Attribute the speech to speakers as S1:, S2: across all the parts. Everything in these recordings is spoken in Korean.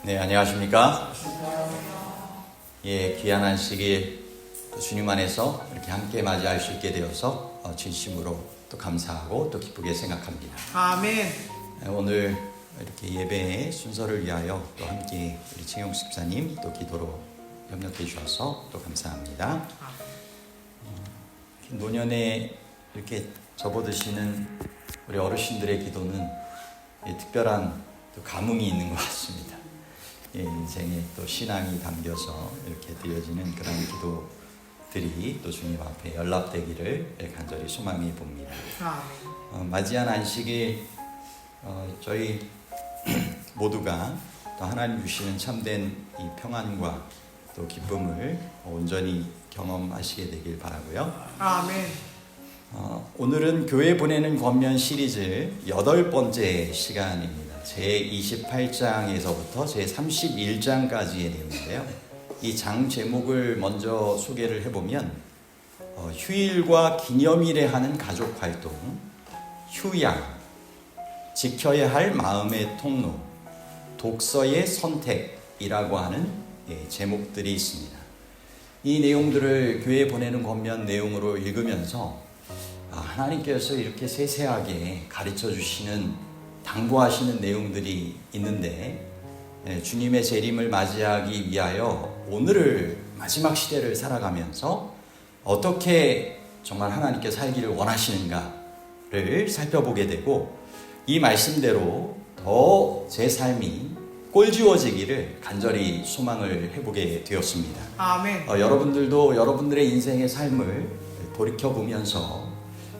S1: 네, 안녕하십니까? 예, 귀한 안식일 주님 안에서 이렇게 함께 맞이할 수 있게 되어서 진심으로 또 감사하고 또 기쁘게 생각합니다.
S2: 아멘.
S1: 오늘 이렇게 예배의 순서를 위하여 또 함께 우리 최영 집사님 또 기도로 협력해 주셔서 또 감사합니다. 노년에 이렇게 접어드시는 우리 어르신들의 기도는 특별한 또 감흥이 있는 것 같습니다. 인생에 또 신앙이 담겨서 이렇게 드려지는 그런 기도들이 또 주님 앞에 연락되기를 간절히 소망해 봅니다. 맞이한 안식일 저희 모두가 또 하나님 주시는 참된 이 평안과 또 기쁨을 온전히 경험하시게 되길 바라고요.
S2: 아멘.
S1: 오늘은 교회 보내는 권면 시리즈 8번째 시간입니다. 제28장에서부터 제31장까지의 내용인데요. 이 장 제목을 먼저 소개를 해보면 휴일과 기념일에 하는 가족 활동, 휴양, 지켜야 할 마음의 통로, 독서의 선택이라고 하는 제목들이 있습니다. 이 내용들을 교회에 보내는 권면 내용으로 읽으면서 하나님께서 이렇게 세세하게 가르쳐 주시는, 당부하시는 내용들이 있는데 주님의 재림을 맞이하기 위하여 오늘을 마지막 시대를 살아가면서 어떻게 정말 하나님께 살기를 원하시는가를 살펴보게 되고, 이 말씀대로 더 제 삶이 꼴지워지기를 간절히 소망을 해보게 되었습니다.
S2: 아멘.
S1: 여러분들도 여러분들의 인생의 삶을 돌이켜보면서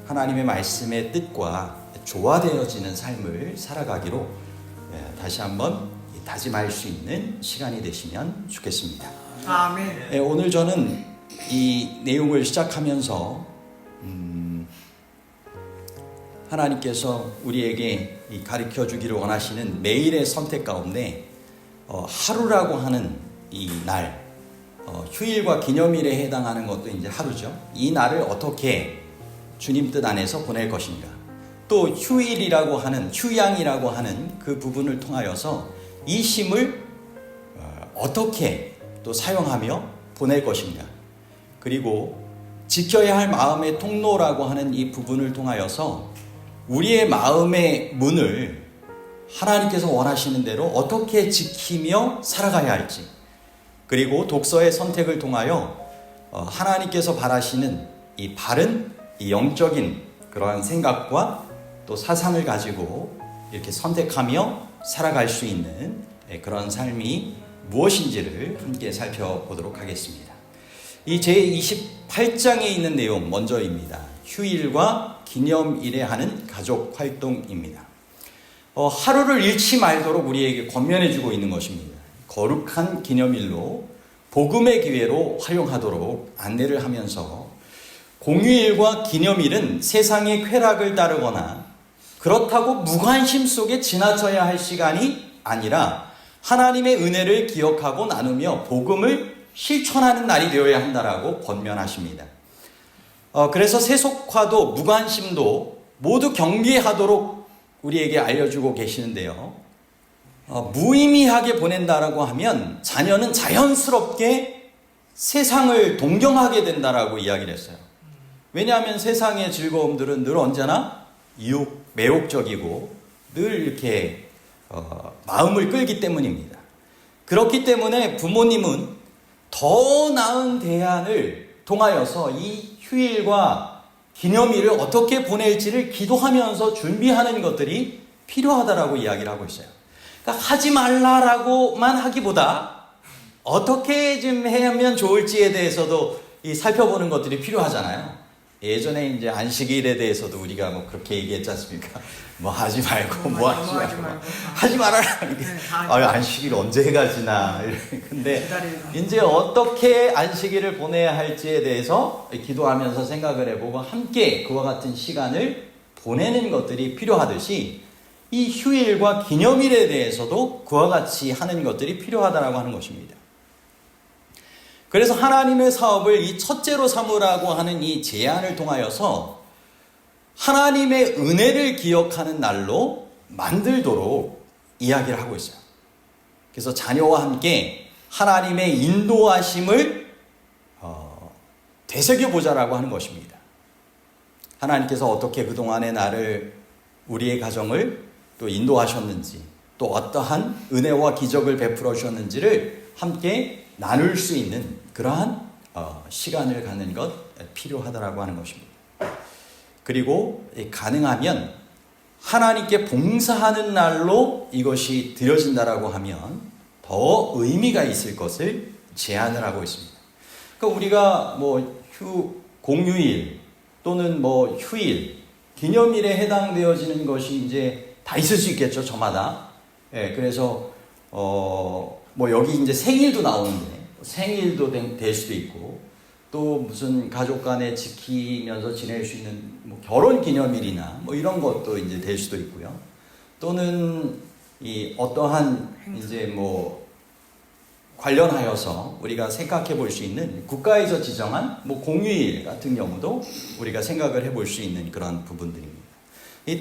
S1: 하나님의 말씀의 뜻과 조화되어지는 삶을 살아가기로 다시 한번 다짐할 수 있는 시간이 되시면 좋겠습니다.
S2: 아멘.
S1: 오늘 저는 이 내용을 시작하면서 하나님께서 우리에게 가르쳐 주기를 원하시는 매일의 선택 가운데 하루라고 하는 이 날, 휴일과 기념일에 해당하는 것도 이제 하루죠. 이 날을 어떻게 주님 뜻 안에서 보낼 것인가, 또 휴일이라고 하는, 휴양이라고 하는 그 부분을 통하여서 이 쉼을 어떻게 또 사용하며 보낼 것인가, 그리고 지켜야 할 마음의 통로라고 하는 이 부분을 통하여서 우리의 마음의 문을 하나님께서 원하시는 대로 어떻게 지키며 살아가야 할지, 그리고 독서의 선택을 통하여 하나님께서 바라시는 이 바른 이 영적인 그러한 생각과 또 사상을 가지고 이렇게 선택하며 살아갈 수 있는 그런 삶이 무엇인지를 함께 살펴보도록 하겠습니다. 이 제28장에 있는 내용 먼저입니다. 휴일과 기념일에 하는 가족 활동입니다. 하루를 잃지 말도록 우리에게 권면해주고 있는 것입니다. 거룩한 기념일로 복음의 기회로 활용하도록 안내를 하면서, 공휴일과 기념일은 세상의 쾌락을 따르거나 그렇다고 무관심 속에 지나쳐야 할 시간이 아니라 하나님의 은혜를 기억하고 나누며 복음을 실천하는 날이 되어야 한다라고 권면하십니다. 그래서 세속화도 무관심도 모두 경계하도록 우리에게 알려주고 계시는데요. 무의미하게 보낸다라고 하면 자녀는 자연스럽게 세상을 동경하게 된다라고 이야기를 했어요. 왜냐하면 세상의 즐거움들은 늘 언제나 매혹적이고 늘 이렇게 마음을 끌기 때문입니다. 그렇기 때문에 부모님은 더 나은 대안을 통하여서 이 휴일과 기념일을 어떻게 보낼지를 기도하면서 준비하는 것들이 필요하다라고 이야기를 하고 있어요. 그러니까 하지 말라라고만 하기보다 어떻게 좀 하면 좋을지에 대해서도 살펴보는 것들이 필요하잖아요. 예전에 이제 안식일에 대해서도 우리가 뭐 그렇게 얘기했지 않습니까? 뭐 하지 말고 뭐 하지 말고 하지 말아라. 안식일 언제 해가 지나. 근데 이제 어떻게 안식일을 보내야 할지에 대해서 기도하면서 생각을 해보고 함께 그와 같은 시간을 보내는 것들이 필요하듯이 이 휴일과 기념일에 대해서도 그와 같이 하는 것들이 필요하다라고 하는 것입니다. 그래서 하나님의 사업을 이 첫째로 삼으라고 하는 이 제안을 통하여서 하나님의 은혜를 기억하는 날로 만들도록 이야기를 하고 있어요. 그래서 자녀와 함께 하나님의 인도하심을 되새겨보자라고 하는 것입니다. 하나님께서 어떻게 그동안의 나를, 우리의 가정을 또 인도하셨는지, 또 어떠한 은혜와 기적을 베풀어 주셨는지를 함께 나눌 수 있는 그러한 시간을 갖는 것 필요하다라고 하는 것입니다. 그리고 가능하면 하나님께 봉사하는 날로 이것이 드려진다라고 하면 더 의미가 있을 것을 제안을 하고 있습니다. 그러니까 우리가 뭐 공휴일 또는 뭐 휴일, 기념일에 해당되어지는 것이 이제 다 있을 수 있겠죠, 저마다. 예, 그래서 뭐 여기 이제 생일도 나오는데 생일도 될 수도 있고, 또 무슨 가족 간에 지키면서 지낼 수 있는 뭐 결혼 기념일이나 뭐 이런 것도 이제 될 수도 있고요. 또는 이 어떠한 이제 뭐 관련하여서 우리가 생각해 볼 수 있는 국가에서 지정한 뭐 공휴일 같은 경우도 우리가 생각을 해볼 수 있는 그런 부분들입니다.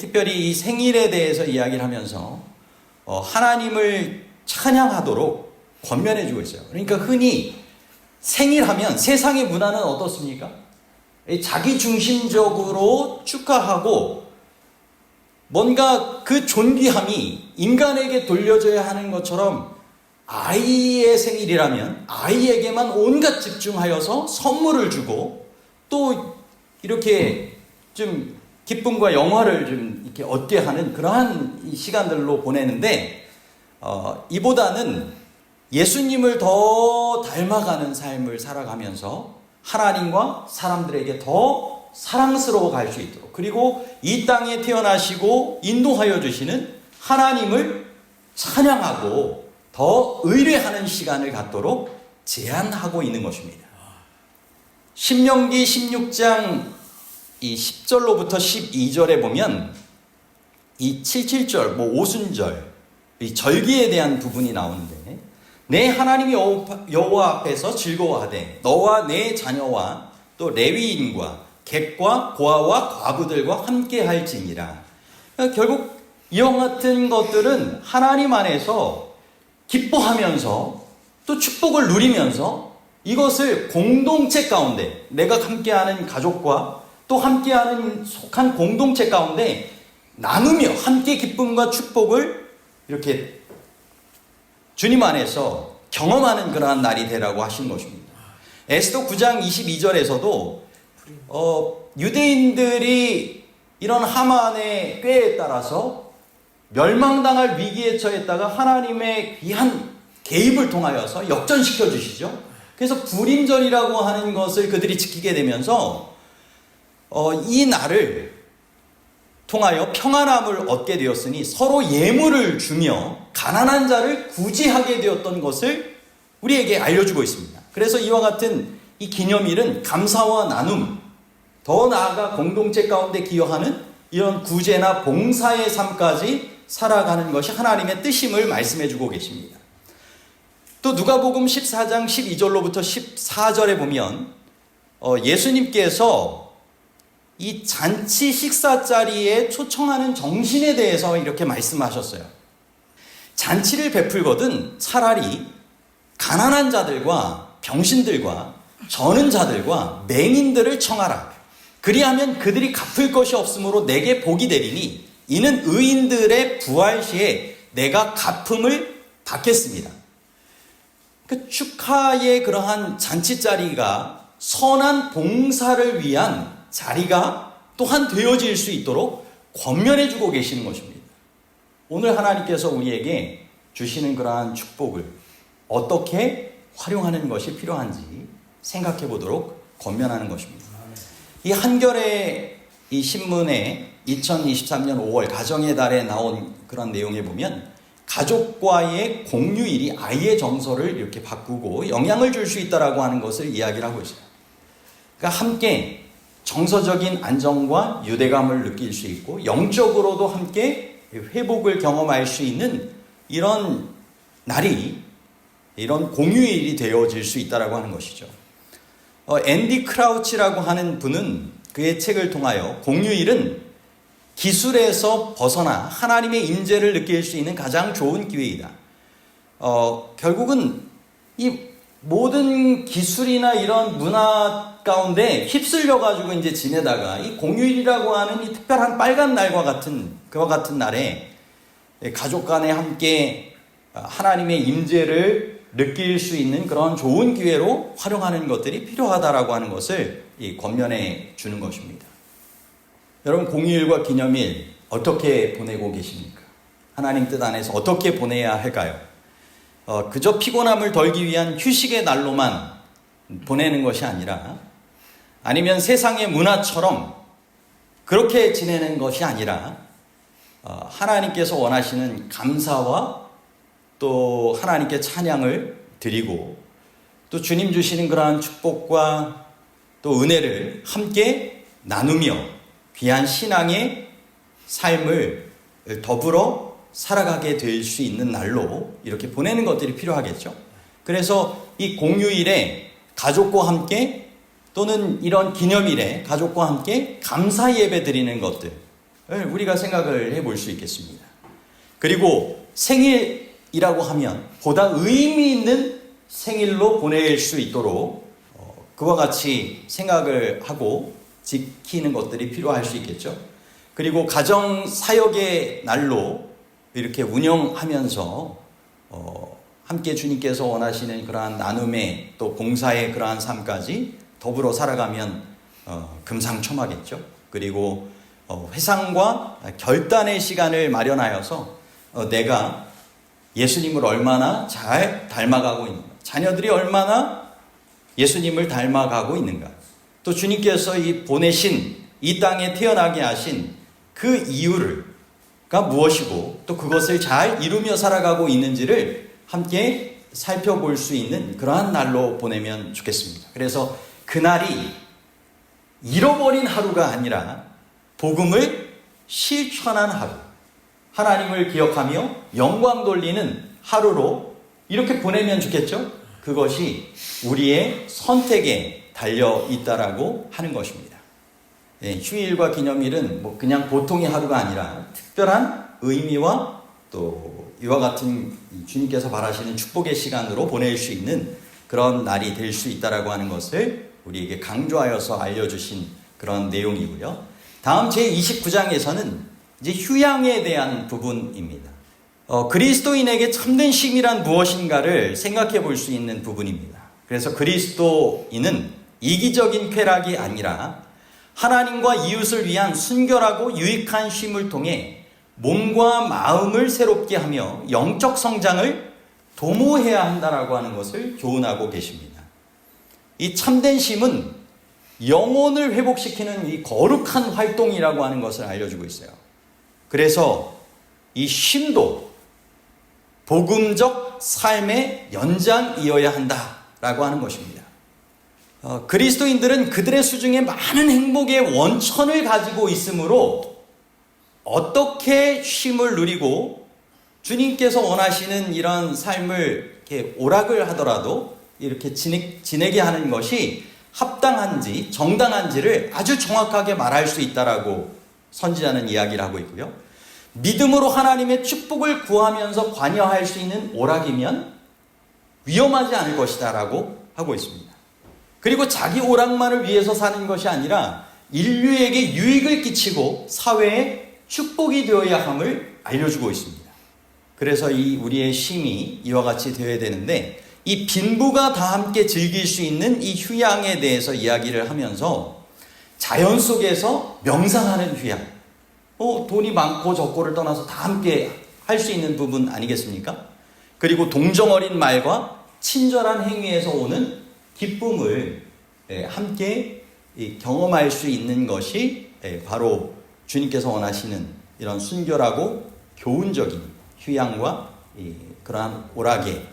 S1: 특별히 이 생일에 대해서 이야기를 하면서 하나님을 찬양하도록 권면해 주고 있어요. 그러니까 흔히 생일하면 세상의 문화는 어떻습니까? 자기 중심적으로 축하하고 뭔가 그 존귀함이 인간에게 돌려져야 하는 것처럼, 아이의 생일이라면 아이에게만 온갖 집중하여서 선물을 주고 또 이렇게 좀 기쁨과 영화를 좀 이렇게 얻게 하는 그러한 시간들로 보내는데, 이보다는 예수님을 더 닮아가는 삶을 살아가면서 하나님과 사람들에게 더 사랑스러워 갈 수 있도록, 그리고 이 땅에 태어나시고 인도하여 주시는 하나님을 찬양하고 더 의뢰하는 시간을 갖도록 제안하고 있는 것입니다. 신명기 16장 이 10절로부터 12절에 보면 이 77절, 뭐 오순절, 이 절기에 대한 부분이 나오는데, 내 하나님 여호와 앞에서 즐거워하되 너와 내 자녀와 또 레위인과 객과 고아와 과부들과 함께 할지니라. 그러니까 결국 이와 같은 것들은 하나님 안에서 기뻐하면서 또 축복을 누리면서 이것을 공동체 가운데, 내가 함께하는 가족과 또 함께하는 속한 공동체 가운데 나누며 함께 기쁨과 축복을 이렇게 주님 안에서 경험하는 그러한 날이 되라고 하신 것입니다. 에스더 9장 22절에서도 유대인들이 이런 하만의 꾀에 따라서 멸망당할 위기에 처했다가 하나님의 귀한 개입을 통하여서 역전시켜 주시죠. 그래서 불임절이라고 하는 것을 그들이 지키게 되면서 이 날을 통하여 평안함을 얻게 되었으니 서로 예물을 주며 가난한 자를 구제하게 되었던 것을 우리에게 알려주고 있습니다. 그래서 이와 같은 이 기념일은 감사와 나눔, 더 나아가 공동체 가운데 기여하는 이런 구제나 봉사의 삶까지 살아가는 것이 하나님의 뜻임을 말씀해 주고 계십니다. 또 누가복음 14장 12절로부터 14절에 보면 예수님께서 이 잔치 식사 자리에 초청하는 정신에 대해서 이렇게 말씀하셨어요. 잔치를 베풀거든 차라리 가난한 자들과 병신들과 저는 자들과 맹인들을 청하라. 그리하면 그들이 갚을 것이 없으므로 내게 복이 되리니 이는 의인들의 부활 시에 내가 갚음을 받겠습니다. 그 축하의 그러한 잔치 자리가 선한 봉사를 위한 자리가 또한 되어질 수 있도록 권면해 주고 계시는 것입니다. 오늘 하나님께서 우리에게 주시는 그러한 축복을 어떻게 활용하는 것이 필요한지 생각해 보도록 권면하는 것입니다. 이 한겨레 이 신문에 2023년 5월 가정의 달에 나온 그런 내용에 보면 가족과의 공휴일이 아이의 정서를 이렇게 바꾸고 영향을 줄 수 있다라고 하는 것을 이야기를 하고 있어요. 그러니까 함께 정서적인 안정과 유대감을 느낄 수 있고 영적으로도 함께 회복을 경험할 수 있는 이런 날이, 이런 공휴일이 되어질 수 있다라고 하는 것이죠. 앤디 크라우치라고 하는 분은 그의 책을 통하여 공휴일은 기술에서 벗어나 하나님의 임재를 느낄 수 있는 가장 좋은 기회이다. 결국은 이 모든 기술이나 이런 문화 가운데 휩쓸려 가지고 이제 지내다가 이 공휴일이라고 하는 이 특별한 빨간 날과 같은 그와 같은 날에 가족 간에 함께 하나님의 임재를 느낄 수 있는 그런 좋은 기회로 활용하는 것들이 필요하다라고 하는 것을 이 권면해 주는 것입니다. 여러분, 공휴일과 기념일 어떻게 보내고 계십니까? 하나님 뜻 안에서 어떻게 보내야 할까요? 그저 피곤함을 덜기 위한 휴식의 날로만 보내는 것이 아니라, 아니면 세상의 문화처럼 그렇게 지내는 것이 아니라, 하나님께서 원하시는 감사와 또 하나님께 찬양을 드리고, 또 주님 주시는 그러한 축복과 또 은혜를 함께 나누며 귀한 신앙의 삶을 더불어 살아가게 될 수 있는 날로 이렇게 보내는 것들이 필요하겠죠. 그래서 이 공휴일에 가족과 함께, 또는 이런 기념일에 가족과 함께 감사 예배 드리는 것들을 우리가 생각을 해볼 수 있겠습니다. 그리고 생일이라고 하면 보다 의미 있는 생일로 보낼 수 있도록 그와 같이 생각을 하고 지키는 것들이 필요할 수 있겠죠. 그리고 가정 사역의 날로 이렇게 운영하면서 함께 주님께서 원하시는 그러한 나눔의 또 봉사의 그러한 삶까지 더불어 살아가면 금상첨화겠죠. 그리고 회상과 결단의 시간을 마련하여서 내가 예수님을 얼마나 잘 닮아가고 있는가, 자녀들이 얼마나 예수님을 닮아가고 있는가, 또 주님께서 보내신 이 땅에 태어나게 하신 그 이유가 무엇이고 또 그것을 잘 이루며 살아가고 있는지를 함께 살펴볼 수 있는 그러한 날로 보내면 좋겠습니다. 그래서 그날이 잃어버린 하루가 아니라 복음을 실천한 하루, 하나님을 기억하며 영광 돌리는 하루로 이렇게 보내면 좋겠죠? 그것이 우리의 선택에 달려 있다라고 하는 것입니다. 휴일과 기념일은 그냥 보통의 하루가 아니라 특별한 의미와 또 이와 같은 주님께서 바라시는 축복의 시간으로 보낼 수 있는 그런 날이 될 수 있다라고 하는 것을 우리에게 강조하여서 알려주신 그런 내용이고요. 다음 제29장에서는 이제 휴양에 대한 부분입니다. 그리스도인에게 참된 쉼이란 무엇인가를 생각해 볼 수 있는 부분입니다. 그래서 그리스도인은 이기적인 쾌락이 아니라 하나님과 이웃을 위한 순결하고 유익한 쉼을 통해 몸과 마음을 새롭게 하며 영적 성장을 도모해야 한다라고 하는 것을 교훈하고 계십니다. 이 참된 쉼은 영혼을 회복시키는 이 거룩한 활동이라고 하는 것을 알려주고 있어요. 그래서 이 쉼도 복음적 삶의 연장이어야 한다라고 하는 것입니다. 그리스도인들은 그들의 수중에 많은 행복의 원천을 가지고 있으므로 어떻게 쉼을 누리고 주님께서 원하시는 이런 삶을 이렇게 오락을 하더라도 이렇게 지내게 하는 것이 합당한지 정당한지를 아주 정확하게 말할 수 있다라고 선지자는 이야기를 하고 있고요. 믿음으로 하나님의 축복을 구하면서 관여할 수 있는 오락이면 위험하지 않을 것이다 라고 하고 있습니다. 그리고 자기 오락만을 위해서 사는 것이 아니라 인류에게 유익을 끼치고 사회에 축복이 되어야 함을 알려주고 있습니다. 그래서 우리의 쉼이 이와 같이 되어야 되는데, 이 빈부가 다 함께 즐길 수 있는 이 휴양에 대해서 이야기를 하면서 자연 속에서 명상하는 휴양, 돈이 많고 적고를 떠나서 다 함께 할 수 있는 부분 아니겠습니까? 그리고 동정어린 말과 친절한 행위에서 오는 기쁨을 함께 경험할 수 있는 것이 바로 주님께서 원하시는 이런 순결하고 교훈적인 휴양과 그러한 오락의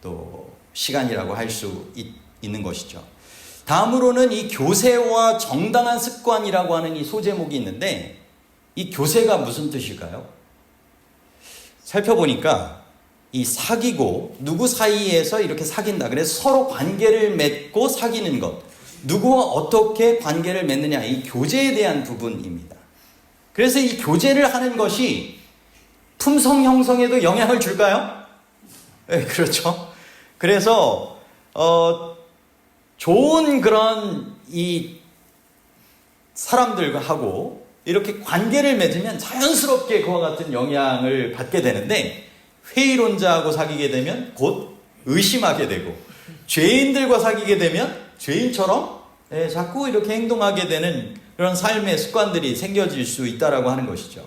S1: 또 시간이라고 할 수 있는 것이죠. 다음으로는 이 교세와 정당한 습관이라고 하는 이 소제목이 있는데, 이 교세가 무슨 뜻일까요? 살펴보니까 이 사귀고 누구 사이에서 이렇게 사귄다. 그래서 서로 관계를 맺고 사귀는 것. 누구와 어떻게 관계를 맺느냐. 이 교제에 대한 부분입니다. 그래서 이 교제를 하는 것이 품성 형성에도 영향을 줄까요? 네, 그렇죠. 그래서 좋은 그런 이 사람들과 하고 이렇게 관계를 맺으면 자연스럽게 그와 같은 영향을 받게 되는데, 회의론자하고 사귀게 되면 곧 의심하게 되고, 죄인들과 사귀게 되면 죄인처럼 자꾸 이렇게 행동하게 되는 그런 삶의 습관들이 생겨질 수 있다라고 하는 것이죠.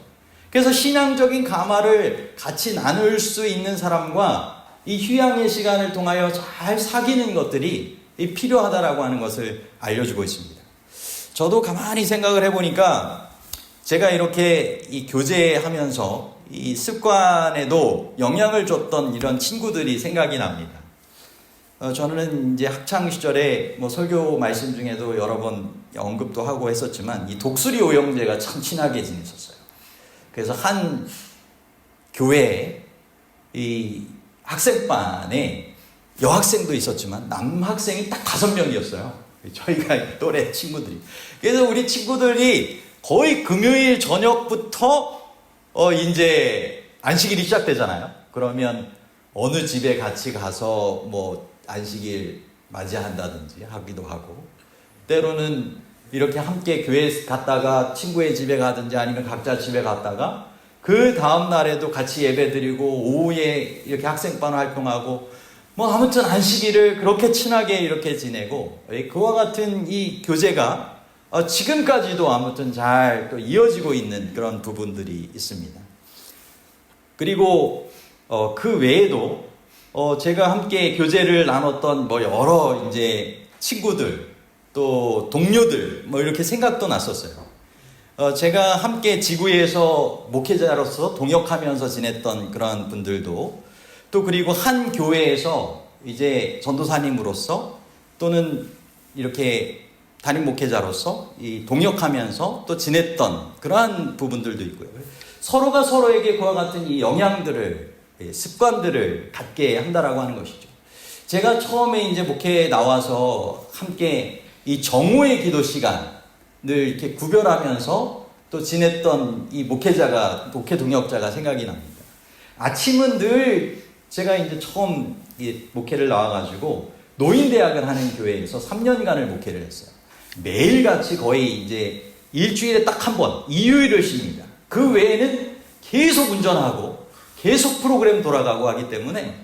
S1: 그래서 신앙적인 감화를 같이 나눌 수 있는 사람과 이 휴양의 시간을 통하여 잘 사귀는 것들이 필요하다라고 하는 것을 알려주고 있습니다. 저도 가만히 생각을 해보니까 제가 이렇게 이 교제하면서 이 습관에도 영향을 줬던 이런 친구들이 생각이 납니다. 저는 이제 학창 시절에 뭐 설교 말씀 중에도 여러 번 언급도 하고 했었지만, 이 독수리 오형제가 참 친하게 지냈었어요. 그래서 한 교회에 이 학생반에 여학생도 있었지만 남학생이 딱 5명이었어요. 저희가 또래 친구들이. 그래서 우리 친구들이 거의 금요일 저녁부터 이제 안식일이 시작되잖아요. 그러면 어느 집에 같이 가서 뭐 안식일 맞이한다든지 하기도 하고, 때로는 이렇게 함께 교회 갔다가 친구의 집에 가든지 아니면 각자 집에 갔다가 그 다음 날에도 같이 예배 드리고 오후에 이렇게 학생반 활동하고, 뭐 아무튼 안식일을 그렇게 친하게 이렇게 지내고, 그와 같은 이 교제가 지금까지도 아무튼 잘 또 이어지고 있는 그런 부분들이 있습니다. 그리고 그 외에도 제가 함께 교제를 나눴던 뭐 여러 이제 친구들, 또 동료들, 뭐 이렇게 생각도 났었어요. 제가 함께 지구에서 목회자로서 동역하면서 지냈던 그런 분들도, 또 그리고 한 교회에서 이제 전도사님으로서 또는 이렇게 담임 목회자로서 이 동역하면서 또 지냈던 그러한 부분들도 있고요. 서로가 서로에게 그와 같은 이 영향들을, 습관들을 갖게 한다라고 하는 것이죠. 제가 처음에 이제 목회에 나와서 함께 이 정오의 기도 시간을 이렇게 구별하면서 또 지냈던 이 목회 동역자가 생각이 납니다. 아침은 늘 제가 이제 처음 이 목회를 나와가지고 노인대학을 하는 교회에서 3년간을 목회를 했어요. 매일같이 거의 이제 일주일에 딱 한 번, 일요일을 쉽니다. 그 외에는 계속 운전하고 계속 프로그램 돌아가고 하기 때문에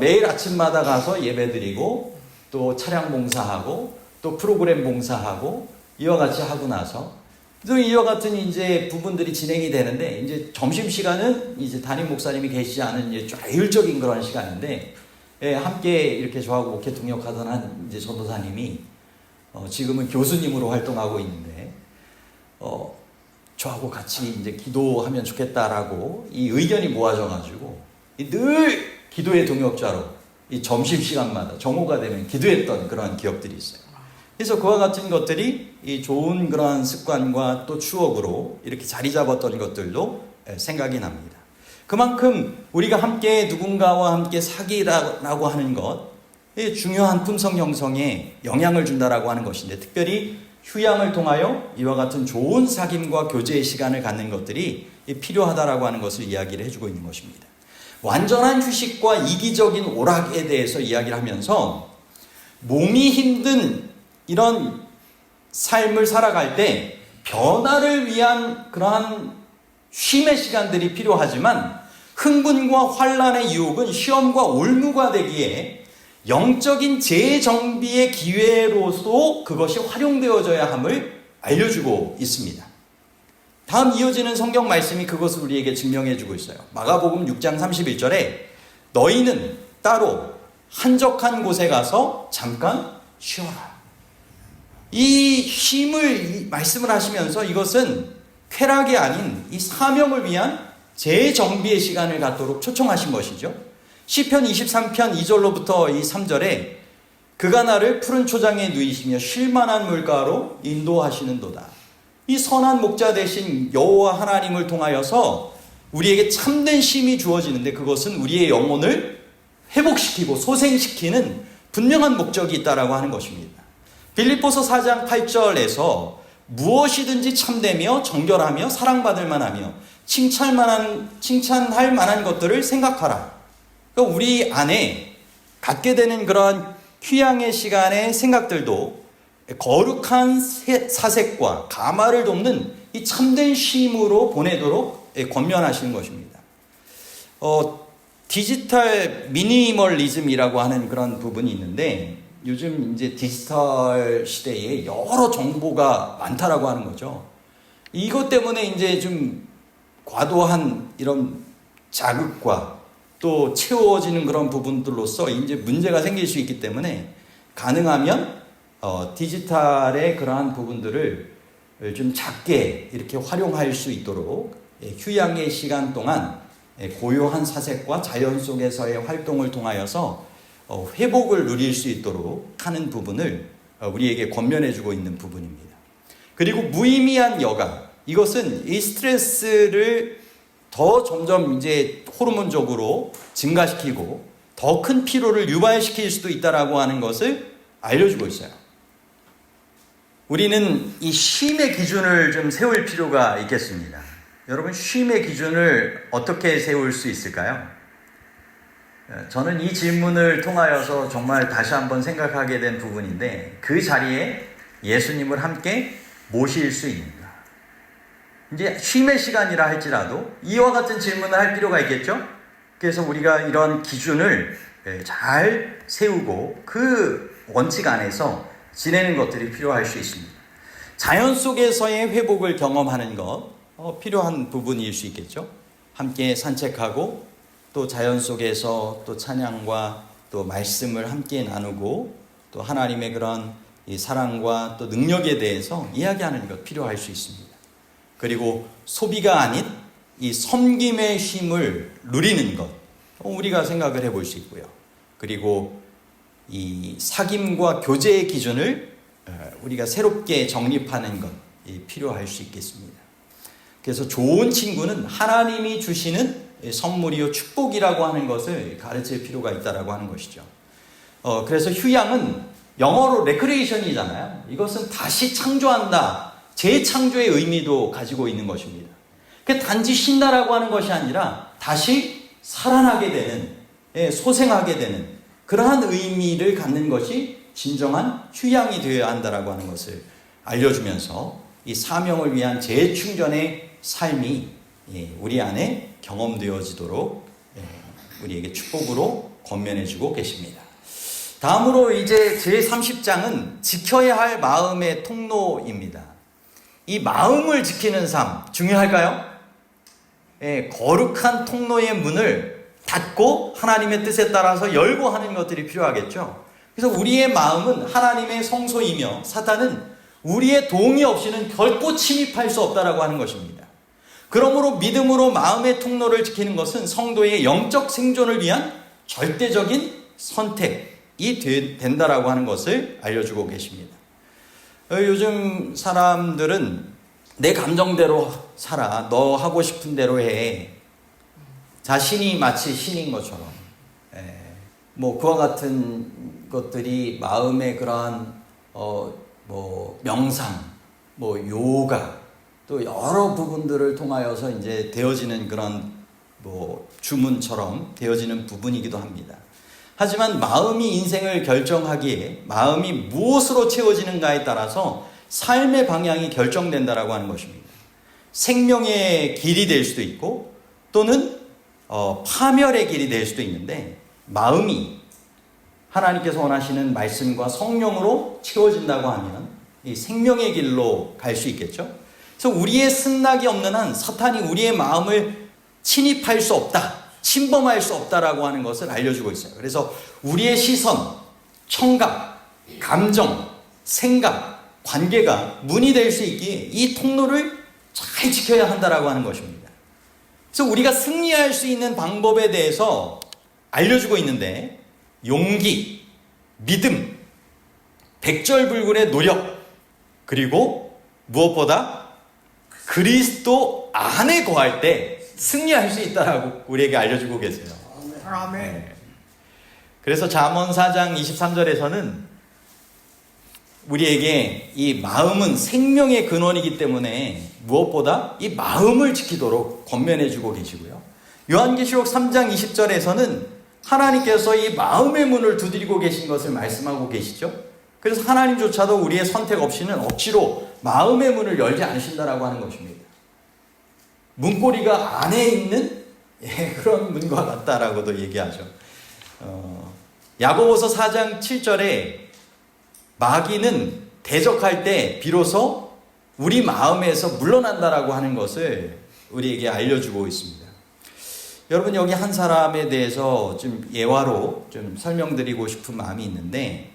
S1: 매일 아침마다 가서 예배드리고 또 차량 봉사하고 또 프로그램 봉사하고 이와 같이 하고 나서 또 이와 같은 이제 부분들이 진행이 되는데, 이제 점심시간은 이제 담임 목사님이 계시지 않은 이제 자율적인 그런 시간인데, 함께 이렇게 저하고 목회 동역하던 한 이제 전도사님이 지금은 교수님으로 활동하고 있는데, 저하고 같이 이제 기도하면 좋겠다라고 이 의견이 모아져가지고 늘 기도의 동역자로 이 점심시간마다 정오가 되면 기도했던 그런 기억들이 있어요. 그래서 그와 같은 것들이 이 좋은 그러한 습관과 또 추억으로 이렇게 자리 잡았던 것들도 생각이 납니다. 그만큼 우리가 함께 누군가와 함께 사귀라고 하는 것, 중요한 품성 형성에 영향을 준다라고 하는 것인데, 특별히 휴양을 통하여 이와 같은 좋은 사귐과 교제의 시간을 갖는 것들이 필요하다라고 하는 것을 이야기를 해주고 있는 것입니다. 완전한 휴식과 이기적인 오락에 대해서 이야기를 하면서, 몸이 힘든 이런 삶을 살아갈 때 변화를 위한 그러한 쉼의 시간들이 필요하지만, 흥분과 환란의 유혹은 시험과 올무가 되기에 영적인 재정비의 기회로서 그것이 활용되어져야 함을 알려주고 있습니다. 다음 이어지는 성경 말씀이 그것을 우리에게 증명해주고 있어요. 마가복음 6장 31절에 너희는 따로 한적한 곳에 가서 잠깐 쉬어라. 이 쉼을 말씀을 하시면서 이것은 쾌락이 아닌 이 사명을 위한 재정비의 시간을 갖도록 초청하신 것이죠. 시편 23편 2절로부터 이 3절에 그가 나를 푸른 초장에 누이시며 쉴만한 물가로 인도하시는도다. 이 선한 목자 되신 여호와 하나님을 통하여서 우리에게 참된 쉼이 주어지는데, 그것은 우리의 영혼을 회복시키고 소생시키는 분명한 목적이 있다라고 하는 것입니다. 빌립보서 4장 8절에서 무엇이든지 참되며 정결하며 사랑받을 만하며 칭찬할 만한 것들을 생각하라. 그러니까 우리 안에 갖게 되는 그런 휴양의 시간의 생각들도 거룩한 사색과 감화를 돕는 이 참된 쉼으로 보내도록 권면하시는 것입니다. 디지털 미니멀리즘이라고 하는 그런 부분이 있는데, 요즘 이제 디지털 시대에 여러 정보가 많다라고 하는 거죠. 이것 때문에 이제 좀 과도한 이런 자극과 또 채워지는 그런 부분들로서 이제 문제가 생길 수 있기 때문에, 가능하면 디지털의 그러한 부분들을 좀 작게 이렇게 활용할 수 있도록 휴양의 시간 동안 고요한 사색과 자연 속에서의 활동을 통하여서 회복을 누릴 수 있도록 하는 부분을 우리에게 권면해 주고 있는 부분입니다. 그리고 무의미한 여가, 이것은 이 스트레스를 더 점점 이제 호르몬적으로 증가시키고 더 큰 피로를 유발시킬 수도 있다라고 하는 것을 알려주고 있어요. 우리는 이 쉼의 기준을 좀 세울 필요가 있겠습니다. 여러분, 쉼의 기준을 어떻게 세울 수 있을까요? 저는 이 질문을 통하여서 정말 다시 한번 생각하게 된 부분인데, 그 자리에 예수님을 함께 모실 수 있는가. 이제 쉼의 시간이라 할지라도 이와 같은 질문을 할 필요가 있겠죠? 그래서 우리가 이런 기준을 잘 세우고 그 원칙 안에서 지내는 것들이 필요할 수 있습니다. 자연 속에서의 회복을 경험하는 것, 필요한 부분일 수 있겠죠. 함께 산책하고 또 자연 속에서 또 찬양과 또 말씀을 함께 나누고 또 하나님의 그런 이 사랑과 또 능력에 대해서 이야기하는 것 필요할 수 있습니다. 그리고 소비가 아닌 이 섬김의 쉼을 누리는 것, 우리가 생각을 해볼 수 있고요. 그리고 이 사귐과 교제의 기준을 우리가 새롭게 정립하는 것이 필요할 수 있겠습니다. 그래서 좋은 친구는 하나님이 주시는 선물이요 축복이라고 하는 것을 가르칠 필요가 있다라고 하는 것이죠. 그래서 휴양은 영어로 레크레이션이잖아요. 이것은 다시 창조한다, 재창조의 의미도 가지고 있는 것입니다. 단지 쉰다라고 하는 것이 아니라 다시 살아나게 되는, 소생하게 되는 그러한 의미를 갖는 것이 진정한 휴양이 되어야 한다라고 하는 것을 알려주면서 이 사명을 위한 재충전의 삶이 우리 안에 경험되어지도록 우리에게 축복으로 권면해주고 계십니다. 다음으로 이제 제30장은 지켜야 할 마음의 통로입니다. 이 마음을 지키는 삶 중요할까요? 거룩한 통로의 문을 닫고 하나님의 뜻에 따라서 열고 하는 것들이 필요하겠죠. 그래서 우리의 마음은 하나님의 성소이며 사탄은 우리의 동의 없이는 결코 침입할 수 없다라고 하는 것입니다. 그러므로 믿음으로 마음의 통로를 지키는 것은 성도의 영적 생존을 위한 절대적인 선택이 된다라고 하는 것을 알려주고 계십니다. 요즘 사람들은 내 감정대로 살아, 너 하고 싶은 대로 해, 자신이 마치 신인 것처럼, 그와 같은 것들이 마음의 그러한 명상, 요가, 또 여러 부분들을 통하여서 이제 되어지는 그런 주문처럼 되어지는 부분이기도 합니다. 하지만 마음이 인생을 결정하기에 마음이 무엇으로 채워지는가에 따라서 삶의 방향이 결정된다라고 하는 것입니다. 생명의 길이 될 수도 있고 또는 파멸의 길이 될 수도 있는데, 마음이 하나님께서 원하시는 말씀과 성령으로 채워진다고 하면 이 생명의 길로 갈 수 있겠죠. 그래서 우리의 승낙이 없는 한 사탄이 우리의 마음을 침입할 수 없다, 침범할 수 없다라고 하는 것을 알려주고 있어요. 그래서 우리의 시선, 청각, 감정, 생각, 관계가 문이 될 수 있기에 이 통로를 잘 지켜야 한다라고 하는 것입니다. 그래서 우리가 승리할 수 있는 방법에 대해서 알려주고 있는데, 용기, 믿음, 백절불굴의 노력, 그리고 무엇보다 그리스도 안에 거할 때 승리할 수 있다라고 우리에게 알려주고 계세요.
S2: 아멘.
S1: 그래서 잠언 4장 23절에서는 우리에게 이 마음은 생명의 근원이기 때문에 무엇보다 이 마음을 지키도록 권면해주고 계시고요. 요한계시록 3장 20절에서는 하나님께서 이 마음의 문을 두드리고 계신 것을 말씀하고 계시죠. 그래서 하나님조차도 우리의 선택 없이는 억지로 마음의 문을 열지 않으신다라고 하는 것입니다. 문고리가 안에 있는 그런 문과 같다라고도 얘기하죠. 야고보서 4장 7절에 마귀는 대적할 때 비로소 우리 마음에서 물러난다라고 하는 것을 우리에게 알려주고 있습니다. 여러분, 여기 한 사람에 대해서 좀 예화로 좀 설명드리고 싶은 마음이 있는데,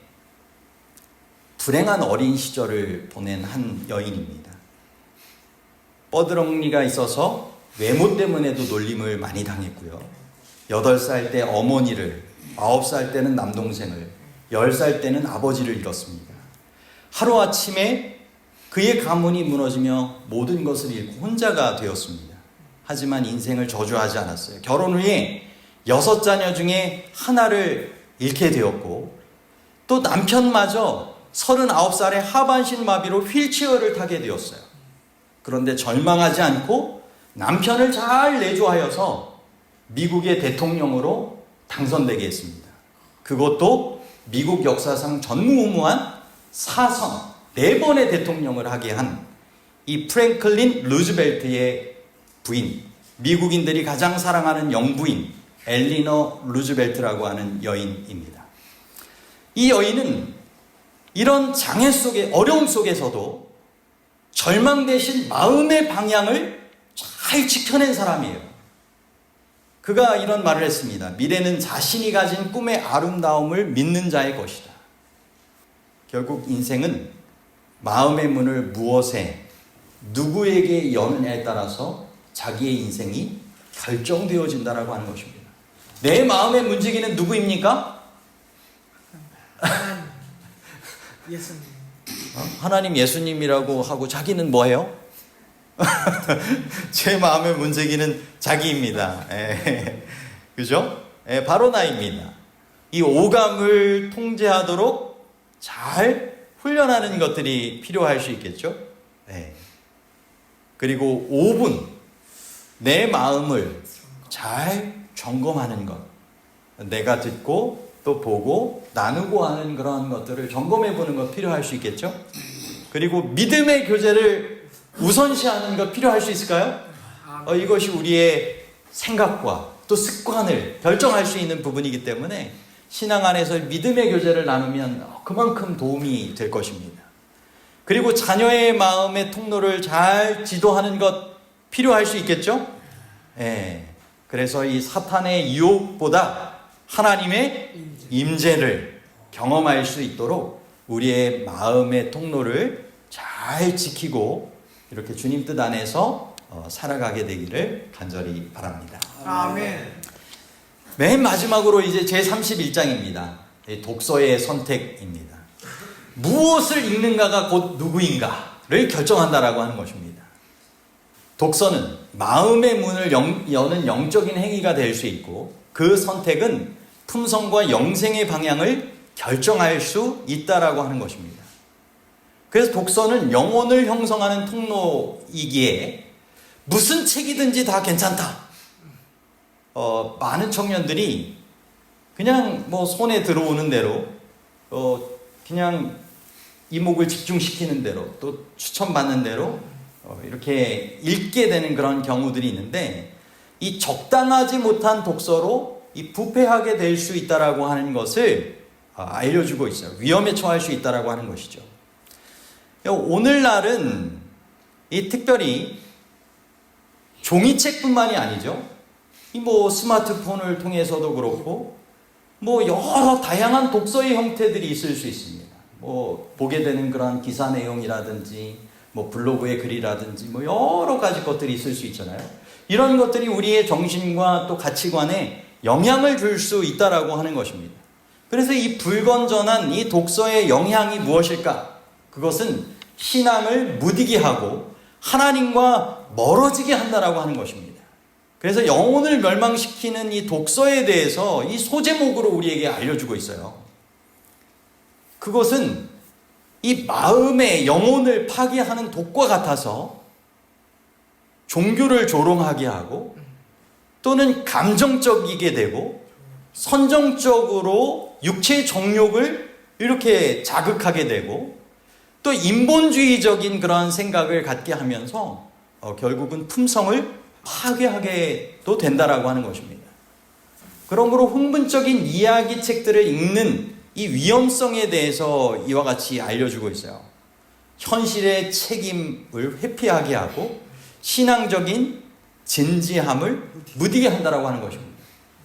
S1: 불행한 어린 시절을 보낸 한 여인입니다. 뻐드렁니가 있어서 외모 때문에도 놀림을 많이 당했고요. 8살 때 어머니를, 9살 때는 남동생을, 10살 때는 아버지를 잃었습니다. 하루아침에 그의 가문이 무너지며 모든 것을 잃고 혼자가 되었습니다. 하지만 인생을 저주하지 않았어요. 결혼 후에 6자녀 중에 하나를 잃게 되었고, 또 남편마저 39살의 하반신 마비로 휠체어를 타게 되었어요. 그런데 절망하지 않고 남편을 잘 내조하여서 미국의 대통령으로 당선되게 했습니다. 그것도 미국 역사상 전무후무한 4번의 대통령을 하게 한 이 프랭클린 루즈벨트의 부인, 미국인들이 가장 사랑하는 영부인 엘리너 루즈벨트라고 하는 여인입니다. 이 여인은 이런 장애 속에, 어려움 속에서도 절망 대신 마음의 방향을 잘 지켜낸 사람이에요. 그가 이런 말을 했습니다. 미래는 자신이 가진 꿈의 아름다움을 믿는 자의 것이다. 결국 인생은 마음의 문을 무엇에, 누구에게 여느냐에 따라서 자기의 인생이 결정되어진다라고 하는 것입니다. 내 마음의 문지기는 누구입니까?
S2: 예수님.
S1: 하나님, 예수님이라고 하고 자기는 뭐예요? 제 마음의 문지기는 자기입니다. 그죠? 바로 나입니다. 이 오감을 통제하도록 잘 훈련하는 것들이 필요할 수 있겠죠? 그리고 5분 내 마음을 잘 점검하는 것, 내가 듣고 또 보고 나누고 하는 그런 것들을 점검해 보는 것 필요할 수 있겠죠? 그리고 믿음의 교제를 우선시하는 것 필요할 수 있을까요? 이것이 우리의 생각과 또 습관을 결정할 수 있는 부분이기 때문에 신앙 안에서 믿음의 교제를 나누면 그만큼 도움이 될 것입니다. 그리고 자녀의 마음의 통로를 잘 지도하는 것 필요할 수 있겠죠? 그래서 이 사탄의 유혹보다 하나님의 임재를 경험할 수 있도록 우리의 마음의 통로를 잘 지키고 이렇게 주님 뜻 안에서 살아가게 되기를 간절히 바랍니다.
S2: 아멘.
S1: 맨 마지막으로 이제 제31장입니다. 독서의 선택입니다. 무엇을 읽는가가 곧 누구인가를 결정한다라고 하는 것입니다. 독서는 마음의 문을 여는 영적인 행위가 될 수 있고, 그 선택은 품성과 영생의 방향을 결정할 수 있다라고 하는 것입니다. 그래서 독서는 영혼을 형성하는 통로이기에 무슨 책이든지 다 괜찮다. 많은 청년들이 그냥 뭐 손에 들어오는 대로 그냥 이목을 집중시키는 대로 또 추천받는 대로 이렇게 읽게 되는 그런 경우들이 있는데, 이 적당하지 못한 독서로 이 부패하게 될 수 있다라고 하는 것을 알려주고 있어요. 위험에 처할 수 있다라고 하는 것이죠. 오늘날은 이 특별히 종이책뿐만이 아니죠. 이 뭐 스마트폰을 통해서도 그렇고 뭐 여러 다양한 독서의 형태들이 있을 수 있습니다. 뭐 보게 되는 그런 기사 내용이라든지 뭐 블로그의 글이라든지 뭐 여러 가지 것들이 있을 수 있잖아요. 이런 것들이 우리의 정신과 또 가치관에 영향을 줄 수 있다라고 하는 것입니다. 그래서 이 불건전한 이 독서의 영향이 무엇일까? 그것은 신앙을 무디게 하고 하나님과 멀어지게 한다라고 하는 것입니다. 그래서 영혼을 멸망시키는 이 독서에 대해서 이 소제목으로 우리에게 알려주고 있어요. 그것은 이 마음의 영혼을 파괴하는 독과 같아서 종교를 조롱하게 하고 또는 감정적이게 되고 선정적으로 육체의 정욕을 이렇게 자극하게 되고 또 인본주의적인 그런 생각을 갖게 하면서 결국은 품성을 파괴하게도 된다라고 하는 것입니다. 그러므로 훈분적인 이야기 책들을 읽는 이 위험성에 대해서 이와 같이 알려주고 있어요. 현실의 책임을 회피하게 하고 신앙적인 진지함을 무디게 한다라고 하는 것입니다.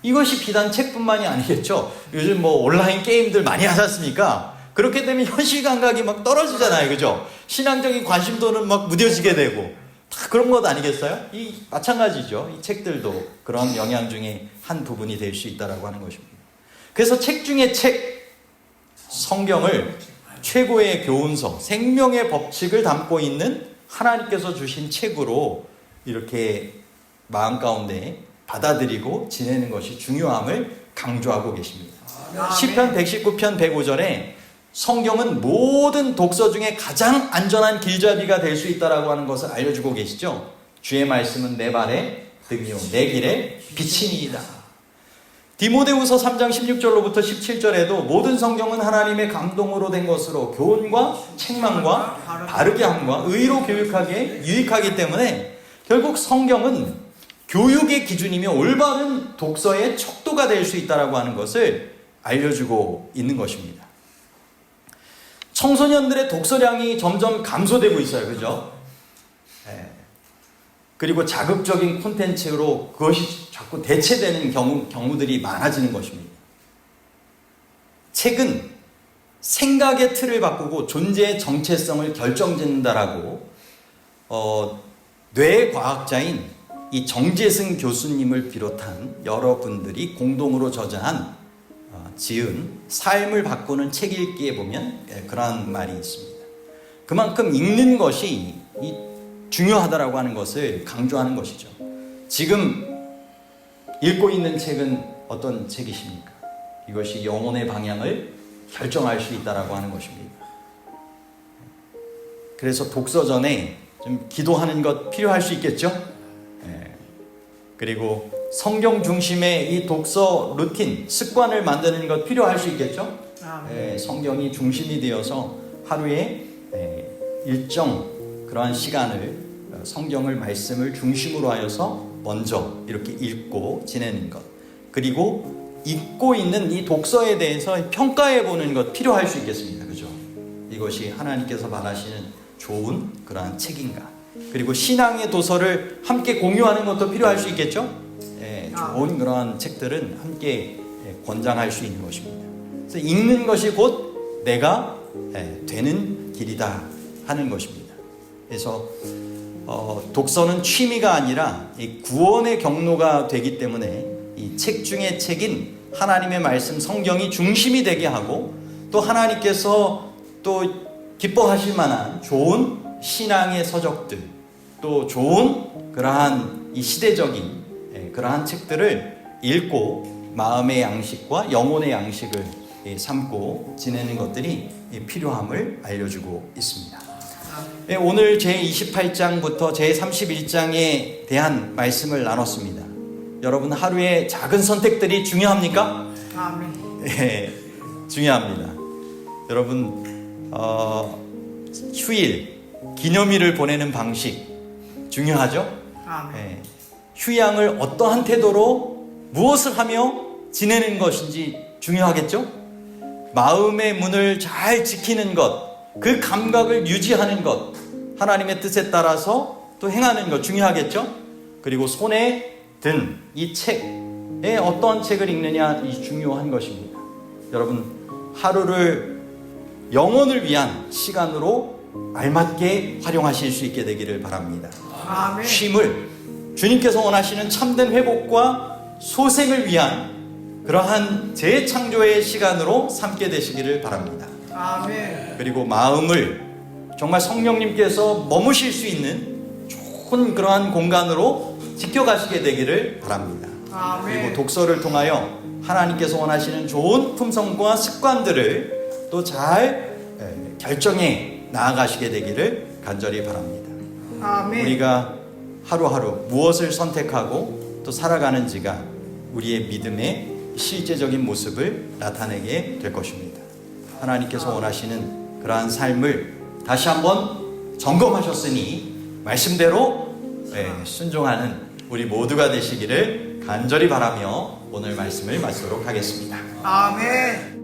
S1: 이것이 비단 책뿐만이 아니겠죠. 요즘 뭐 온라인 게임들 많이 하지 않습니까? 그렇게 되면 현실 감각이 막 떨어지잖아요. 그죠? 신앙적인 관심도는 막 무뎌지게 되고 다 그런 것 아니겠어요? 이 마찬가지죠. 이 책들도 그런 영향 중에 한 부분이 될 수 있다라고 하는 것입니다. 그래서 책 중에 책, 성경을 최고의 교훈서, 생명의 법칙을 담고 있는 하나님께서 주신 책으로 이렇게 마음 가운데 받아들이고 지내는 것이 중요함을 강조하고 계십니다. 시편 119편 105절에 성경은 모든 독서 중에 가장 안전한 길잡이가 될 수 있다라고 하는 것을 알려주고 계시죠. 주의 말씀은 내 발에 등이요 내 길에 빛이니이다. 디모데후서 3장 16절로부터 17절에도 모든 성경은 하나님의 감동으로 된 것으로 교훈과 책망과 바르게 함과 의로 교육하기에 유익하기 때문에 결국 성경은 교육의 기준이며 올바른 독서의 척도가 될 수 있다라고 하는 것을 알려주고 있는 것입니다. 청소년들의 독서량이 점점 감소되고 있어요. 그죠? 그리고 자극적인 콘텐츠로 그것이 자꾸 대체되는 경우들이 많아지는 것입니다. 책은 생각의 틀을 바꾸고 존재의 정체성을 결정짓는다라고 뇌과학자인 이 정재승 교수님을 비롯한 여러분들이 공동으로 지은 삶을 바꾸는 책 읽기에 보면 그러한 말이 있습니다. 그만큼 읽는 것이 중요하다라고 하는 것을 강조하는 것이죠. 지금 읽고 있는 책은 어떤 책이십니까? 이것이 영혼의 방향을 결정할 수 있다라고 하는 것입니다. 그래서 독서 전에 좀 기도하는 것 필요할 수 있겠죠? 그리고 성경 중심의 이 독서 루틴, 습관을 만드는 것 필요할 수 있겠죠? 성경이 중심이 되어서 하루에 일정 그러한 시간을 성경을 말씀을 중심으로 하여서 먼저 이렇게 읽고 지내는 것, 그리고 읽고 있는 이 독서에 대해서 평가해 보는 것 필요할 수 있겠습니다. 그죠? 이것이 하나님께서 말하시는 좋은 그러한 책인가? 그리고 신앙의 도서를 함께 공유하는 것도 필요할 수 있겠죠? 좋은 그러한 책들은 함께 권장할 수 있는 것입니다. 그래서 읽는 것이 곧 내가 되는 길이다 하는 것입니다. 그래서 독서는 취미가 아니라 이 구원의 경로가 되기 때문에 이 책 중에 책인 하나님의 말씀 성경이 중심이 되게 하고 또 하나님께서 또 기뻐하실 만한 좋은 신앙의 서적들, 또 좋은 그러한 이 시대적인 그러한 책들을 읽고 마음의 양식과 영혼의 양식을 삼고 지내는 것들이 필요함을 알려주고 있습니다. 오늘 제28장부터 제31장에 대한 말씀을 나눴습니다. 여러분, 하루의 작은 선택들이 중요합니까? 네, 중요합니다. 여러분, 휴일, 기념일을 보내는 방식 중요하죠? 네, 휴양을 어떠한 태도로 무엇을 하며 지내는 것인지 중요하겠죠? 마음의 문을 잘 지키는 것, 그 감각을 유지하는 것, 하나님의 뜻에 따라서 또 행하는 것 중요하겠죠? 그리고 손에 든 이 책에 어떤 책을 읽느냐, 이 중요한 것입니다. 여러분, 하루를 영혼을 위한 시간으로 알맞게 활용하실 수 있게 되기를 바랍니다.
S2: 아멘.
S1: 쉼을 주님께서 원하시는 참된 회복과 소생을 위한 그러한 재창조의 시간으로 삼게 되시기를 바랍니다.
S2: 아멘.
S1: 그리고 마음을 정말 성령님께서 머무실 수 있는 좋은 그러한 공간으로 지켜가시게 되기를 바랍니다.
S2: 아멘.
S1: 그리고 독서를 통하여 하나님께서 원하시는 좋은 품성과 습관들을 또 잘 결정해 나아가시게 되기를 간절히 바랍니다.
S2: 아멘.
S1: 우리가 하루하루 무엇을 선택하고 또 살아가는지가 우리의 믿음의 실제적인 모습을 나타내게 될 것입니다. 하나님께서 원하시는 그러한 삶을 다시 한번 점검하셨으니 말씀대로 순종하는 우리 모두가 되시기를 간절히 바라며 오늘 말씀을 마치도록 하겠습니다.
S2: 아멘.